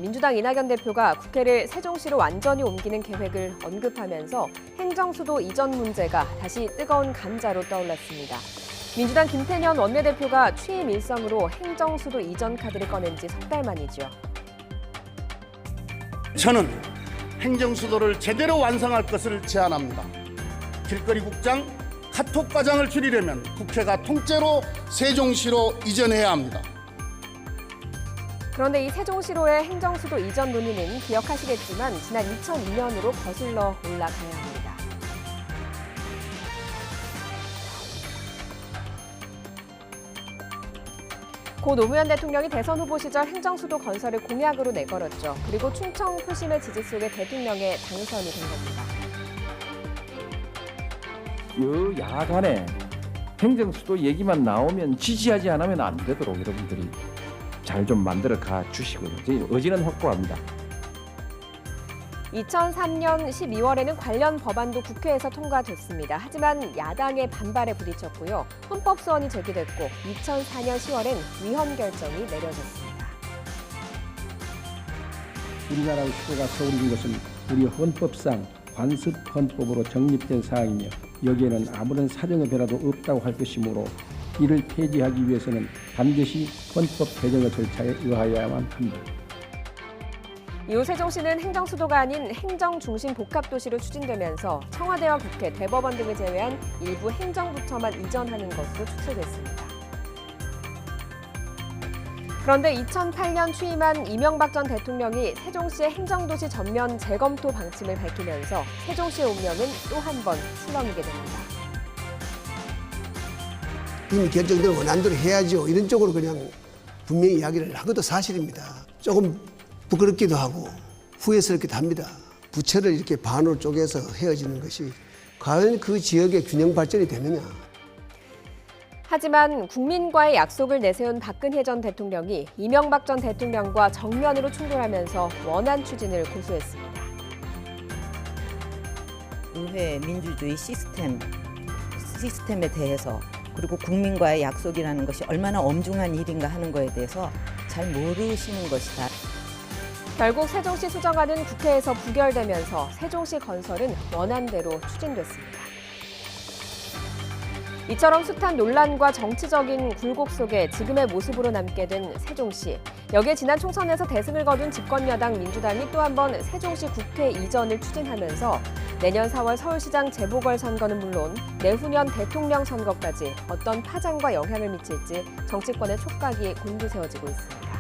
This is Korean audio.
민주당 이낙연 대표가 국회를 세종시로 완전히 옮기는 계획을 언급하면서 행정수도 이전 문제가 다시 뜨거운 감자로 떠올랐습니다. 민주당 김태년 원내대표가 취임 일성으로 행정수도 이전 카드를 꺼낸 지 석 달 만이죠. 저는 행정수도를 제대로 완성할 것을 제안합니다. 길거리국장, 카톡과장을 줄이려면 국회가 통째로 세종시로 이전해야 합니다. 그런데 이 세종시로의 행정수도 이전 논의는 기억하시겠지만 지난 2002년으로 거슬러 올라가야 합니다. 고 노무현 대통령이 대선 후보 시절 행정수도 건설을 공약으로 내걸었죠. 그리고 충청 표심의 지지 속에 대통령에 당선이 된 겁니다. 여야 간에 행정수도 얘기만 나오면 지지하지 않으면 안 되도록 여러분들이 잘 좀 만들어 가 주시고요. 저희 의지는 확고합니다. 2003년 12월에는 관련 법안도 국회에서 통과됐습니다. 하지만 야당의 반발에 부딪혔고요. 헌법 소원이 제기됐고 2004년 10월엔 위헌 결정이 내려졌습니다. 우리나라의 수도가 서울인 것은 우리 헌법상 관습 헌법으로 정립된 사항이며 여기에는 아무런 사정의 변화도 없다고 할 것이므로 이를 폐지하기 위해서는 반드시 헌법 개정의 절차에 의하여야만 합니다. 이후 세종시는 행정수도가 아닌 행정중심 복합도시로 추진되면서 청와대와 국회, 대법원 등을 제외한 일부 행정부처만 이전하는 것으로 추측됐습니다. 그런데 2008년 취임한 이명박 전 대통령이 세종시의 행정도시 전면 재검토 방침을 밝히면서 세종시의 운명은 또 한 번 출렁이게 됩니다. 이미 결정된 원안대로 해야죠. 이런 쪽으로 그냥 분명히 이야기를 한 것도 사실입니다. 조금 부끄럽기도 하고 후회스럽기도 합니다. 부처를 이렇게 반으로 쪼개서 헤어지는 것이 과연 그 지역의 균형 발전이 되느냐. 하지만 국민과의 약속을 내세운 박근혜 전 대통령이 이명박 전 대통령과 정면으로 충돌하면서 원안 추진을 고수했습니다. 의회 민주주의 시스템에 대해서 그리고 국민과의 약속이라는 것이 얼마나 엄중한 일인가 하는 것에 대해서 잘 모르시는 것이다. 결국 세종시 수정안은 국회에서 부결되면서 세종시 건설은 원안대로 추진됐습니다. 이처럼 숱한 논란과 정치적인 굴곡 속에 지금의 모습으로 남게 된 세종시. 여기에 지난 총선에서 대승을 거둔 집권여당 민주당이 또 한 번 세종시 국회 이전을 추진하면서 내년 4월 서울시장 재보궐선거는 물론 내후년 대통령 선거까지 어떤 파장과 영향을 미칠지 정치권의 촉각이 곤두세워지고 있습니다.